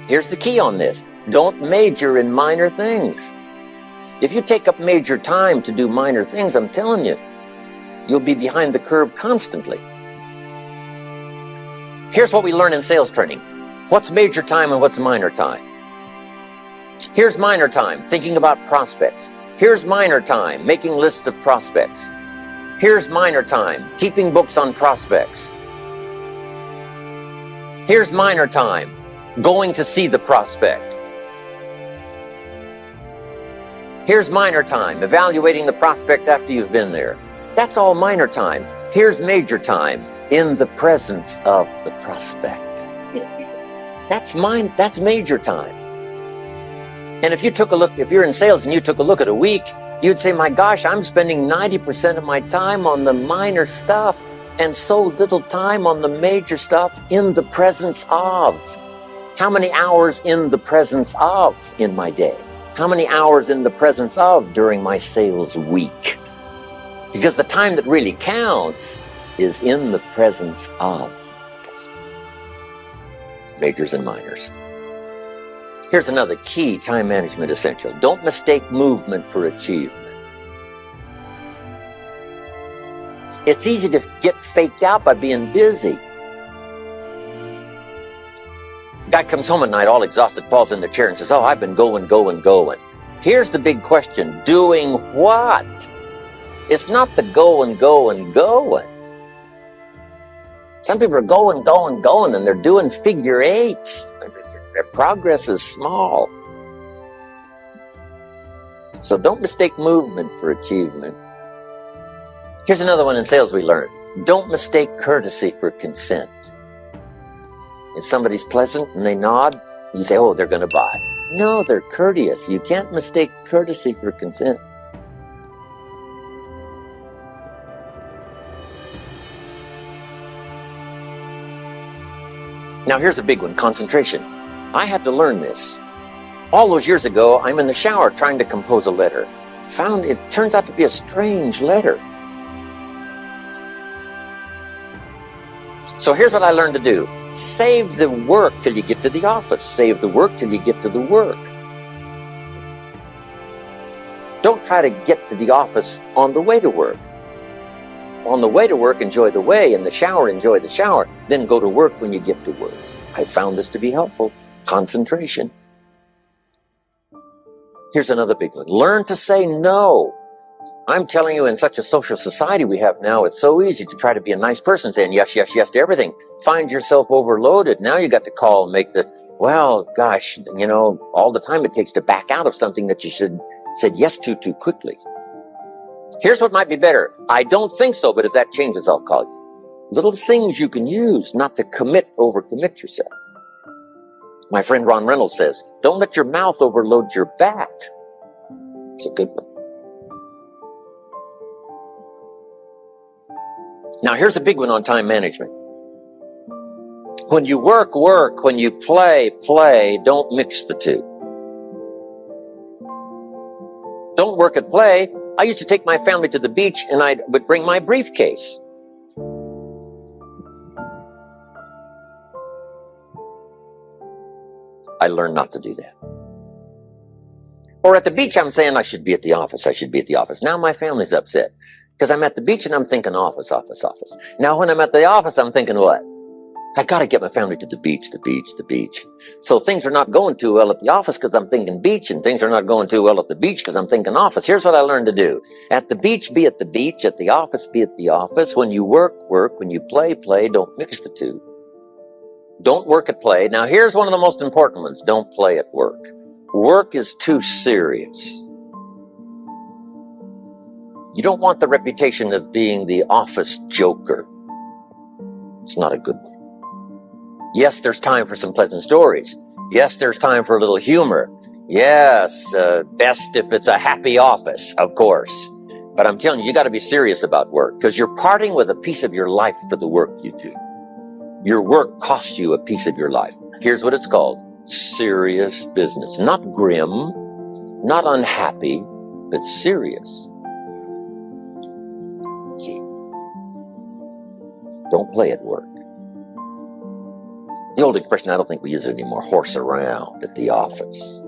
Here's the key on this. Don't major in minor things. If you take up major time to do minor things, I'm telling you, you'll be behind the curve constantly. Here's what we learn in sales training. What's major time and what's minor time? Here's minor time, thinking about prospects. Here's minor time, making lists of prospects. Here's minor time, keeping books on prospects. Here's minor time, going to see the prospect. Here's minor time, evaluating the prospect after you've been there. That's all minor time. Here's major time, in the presence of the prospect. That's major time. And if you took a look, if you're in sales and you took a look at a week, you'd say, my gosh, I'm spending 90% of my time on the minor stuff and so little time on the major stuff in the presence of. How many hours in the presence of in my day? How many hours in the presence of during my sales week? Because the time that really counts is in the presence of. Majors and minors. Here's another key time management essential. Don't mistake movement for achievement. It's easy to get faked out by being busy. Guy comes home at night all exhausted, falls in the chair and says, oh, I've been going. Here's the big question. Doing what? It's not the going. Some people are going, and they're doing figure eights. Their progress is small. So don't mistake movement for achievement. Here's another one in sales we learned. Don't mistake courtesy for consent. If somebody's pleasant and they nod, you say, oh, they're going to buy. No, they're courteous. You can't mistake courtesy for consent. Now here's a big one, concentration. I had to learn this. All those years ago, I'm in the shower trying to compose a letter. Found it turns out to be a strange letter. So here's what I learned to do. Save the work till you get to the office. Save the work till you get to the work. Don't try to get to the office on the way to work. On the way to work, enjoy the way. In the shower, enjoy the shower. Then go to work when you get to work. I found this to be helpful. Concentration. Here's another big one. Learn to say no. I'm telling you, in such a social society we have now, it's so easy to try to be a nice person, saying yes to everything. Find yourself overloaded. Now you got to call and make the, well, gosh, you know, all the time it takes to back out of something that you said yes to too quickly. Here's what might be better. I don't think so, but if that changes, I'll call you. Little things you can use not to overcommit yourself. My friend Ron Reynolds says, don't let your mouth overload your back. It's a good one. Now, here's a big one on time management. When you work, when you play, don't mix the two. Don't work and play. I used to take my family to the beach and I would bring my briefcase. I learned not to do that. Or at the beach, I'm saying I should be at the office. Now my family's upset because I'm at the beach and I'm thinking office. Now when I'm at the office, I'm thinking what? I got to get my family to the beach. So things are not going too well at the office because I'm thinking beach, and things are not going too well at the beach because I'm thinking office. Here's what I learned to do. At the beach, be at the beach. At the office, be at the office. When you work. When you play. Don't mix the two. Don't work at play. Now here's one of the most important ones. Don't play at work. Work is too serious. You don't want the reputation of being the office joker. It's not a good one. Yes, there's time for some pleasant stories. Yes, there's time for a little humor. Yes, best if it's a happy office, of course. But I'm telling you, you got to be serious about work because you're parting with a piece of your life for the work you do. Your work costs you a piece of your life. Here's what it's called. Serious business. Not grim, not unhappy, but serious. Don't play at work. The old expression, I don't think we use it anymore, horse around at the office.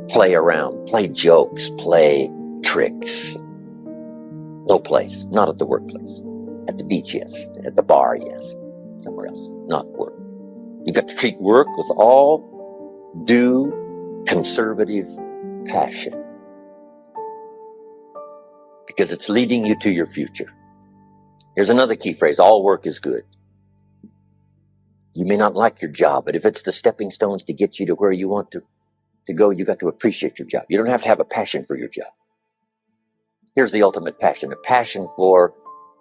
Play around, play jokes, play tricks. No place, not at the workplace. At the beach, yes. At the bar, yes. Somewhere else, not work. You got to treat work with all due conservative passion, because it's leading you to your future. Here's another key phrase: all work is good. You may not like your job, but if it's the stepping stones to get you to where you want to go, you got to appreciate your job. You don't have to have a passion for your job. Here's the ultimate passion: a passion for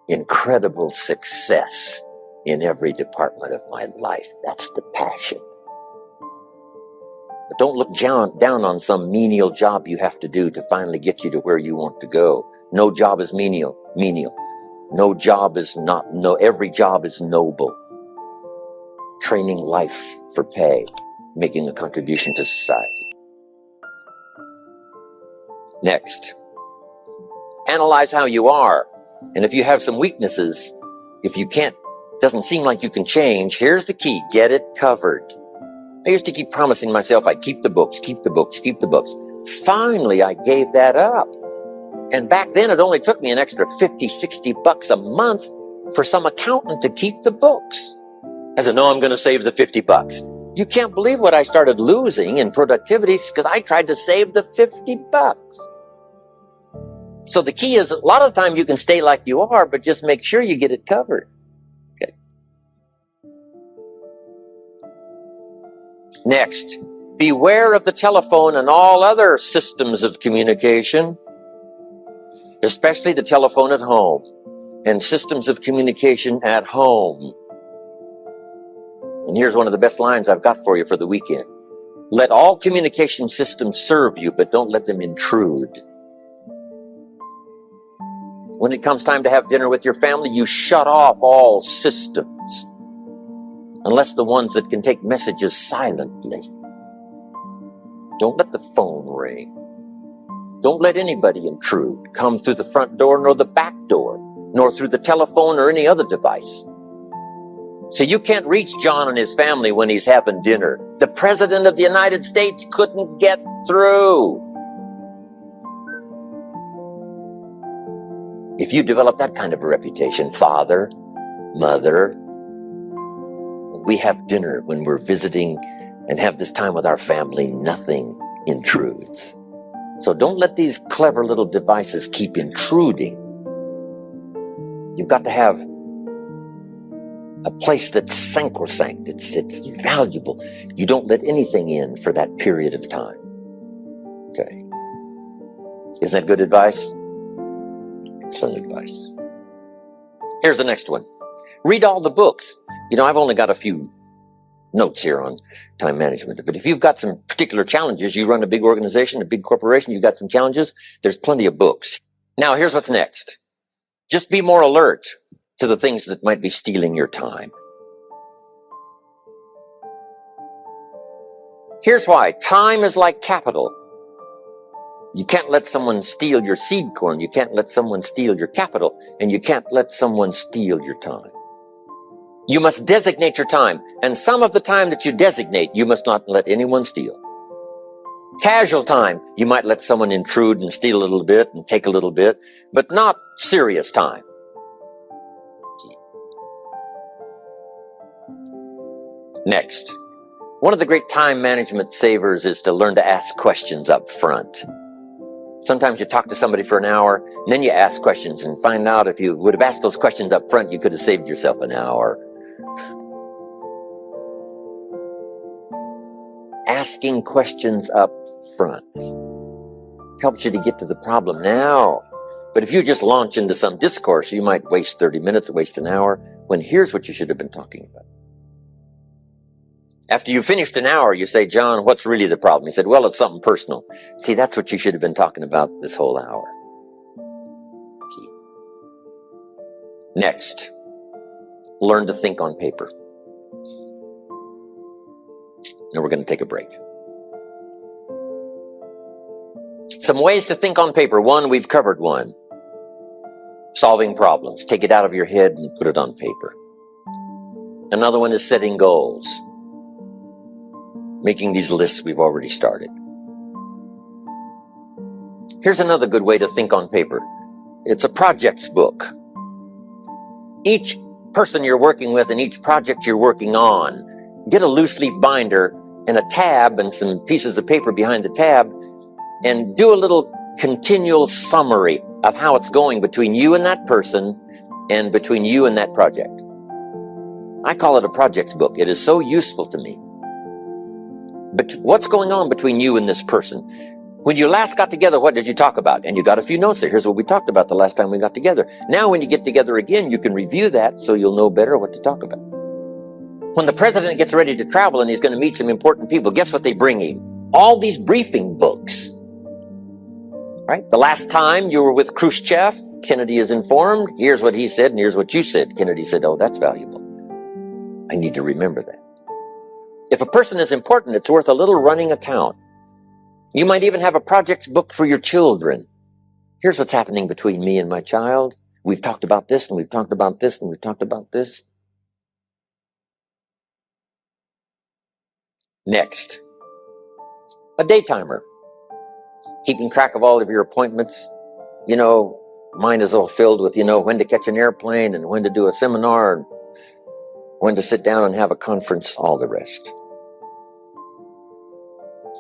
incredible success in every department of my life. That's the passion. But don't look down on some menial job you have to do to finally get you to where you want to go. No job is menial. No job is every job is noble. Training life for pay, making a contribution to society. Next, analyze how you are. And if you have some weaknesses, if you doesn't seem like you can change, here's the key: get it covered. I used to keep promising myself I'd keep the books. Finally, I gave that up. And back then, it only took me an extra $50-$60 a month for some accountant to keep the books. I said, no, I'm going to save the $50. You can't believe what I started losing in productivity because I tried to save the $50. So the key is, a lot of the time you can stay like you are, but just make sure you get it covered. Okay. Next, beware of the telephone and all other systems of communication, especially the telephone at home and systems of communication at home. And here's one of the best lines I've got for you for the weekend: let all communication systems serve you, but don't let them intrude. When it comes time to have dinner with your family, you shut off all systems, unless the ones that can take messages silently. Don't let the phone ring. Don't let anybody intrude, come through the front door, nor the back door, nor through the telephone or any other device. So you can't reach John and his family when he's having dinner. The President of the United States couldn't get through. If you develop that kind of a reputation, father, mother, we have dinner when we're visiting and have this time with our family, nothing intrudes. So don't let these clever little devices keep intruding. You've got to have a place that's sacrosanct. It's valuable. You don't let anything in for that period of time. Okay. Isn't that good advice? Excellent advice. Here's the next one. Read all the books. I've only got a few notes here on time management, but if you've got some particular challenges, you run a big organization, a big corporation, you've got some challenges, there's plenty of books. Now, here's what's next. Just be more alert to the things that might be stealing your time. Here's why. Time is like capital. You can't let someone steal your seed corn. You can't let someone steal your capital. And you can't let someone steal your time. You must designate your time. And some of the time that you designate, you must not let anyone steal. Casual time, you might let someone intrude and steal a little bit and take a little bit, but not serious time. Next, one of the great time management savers is to learn to ask questions up front. Sometimes you talk to somebody for an hour, and then you ask questions and find out if you would have asked those questions up front, you could have saved yourself an hour. Asking questions up front helps you to get to the problem now. But if you just launch into some discourse, you might waste 30 minutes, waste an hour, when here's what you should have been talking about. After you finished an hour, you say, John, what's really the problem? He said, well, it's something personal. See, that's what you should have been talking about this whole hour. Key. Next, learn to think on paper. Now we're going to take a break. Some ways to think on paper. One, we've covered one. Solving problems. Take it out of your head and put it on paper. Another one is setting goals. Making these lists we've already started. Here's another good way to think on paper. It's a projects book. Each person you're working with and each project you're working on, get a loose leaf binder and a tab and some pieces of paper behind the tab, and do a little continual summary of how it's going between you and that person and between you and that project. I call it a projects book. It is so useful to me. But what's going on between you and this person? When you last got together, what did you talk about? And you got a few notes there. Here's what we talked about the last time we got together. Now when you get together again, you can review that so you'll know better what to talk about. When the president gets ready to travel and he's going to meet some important people, guess what they bring him? All these briefing books. Right? The last time you were with Khrushchev, Kennedy is informed. Here's what he said and here's what you said. Kennedy said, oh, that's valuable. I need to remember that. If a person is important, it's worth a little running account. You might even have a projects book for your children. Here's what's happening between me and my child. We've talked about this, and we've talked about this, and we've talked about this. Next, a day timer. Keeping track of all of your appointments. You know, mine is all filled with, when to catch an airplane and when to do a seminar and when to sit down and have a conference, all the rest.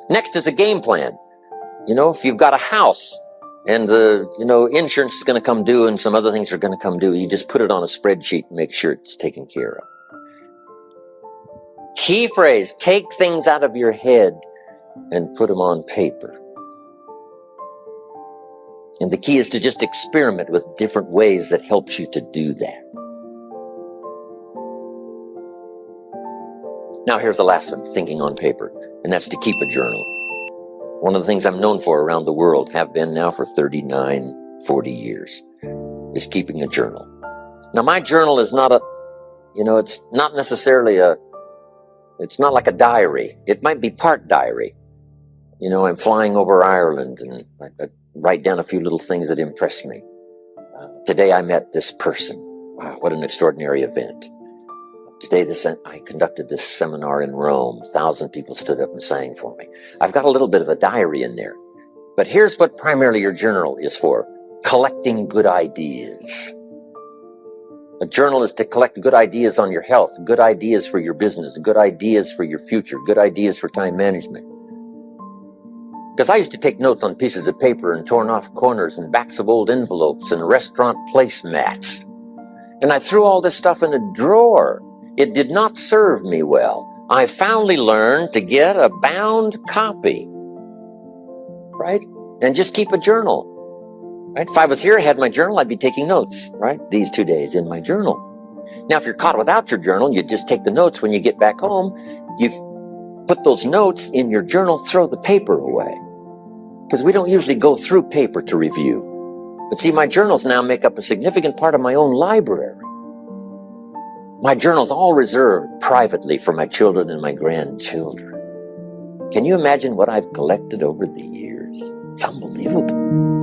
Next is a game plan. If you've got a house and the, insurance is going to come due and some other things are going to come due, you just put it on a spreadsheet and make sure it's taken care of. Key phrase, take things out of your head and put them on paper. And the key is to just experiment with different ways that helps you to do that. Now here's the last one, thinking on paper, and that's to keep a journal. One of the things I'm known for around the world, have been now for 39, 40 years, is keeping a journal. Now my journal is not it's not necessarily it's not like a diary. It might be part diary. I'm flying over Ireland and I write down a few little things that impress me. Today I met this person. Wow, what an extraordinary event. Today I conducted this seminar in Rome. 1,000 people stood up and sang for me. I've got a little bit of a diary in there. But here's what primarily your journal is for. Collecting good ideas. A journal is to collect good ideas on your health, good ideas for your business, good ideas for your future, good ideas for time management. Because I used to take notes on pieces of paper and torn off corners and backs of old envelopes and restaurant placemats. And I threw all this stuff in a drawer. It did not serve me well. I finally learned to get a bound copy, right? And just keep a journal, right? If I was here, I had my journal, I'd be taking notes, right? These 2 days in my journal. Now, if you're caught without your journal, you just take the notes. When you get back home, you put those notes in your journal, throw the paper away. Because we don't usually go through paper to review. But see, my journals now make up a significant part of my own library. My journal's all reserved privately for my children and my grandchildren. Can you imagine what I've collected over the years? It's unbelievable.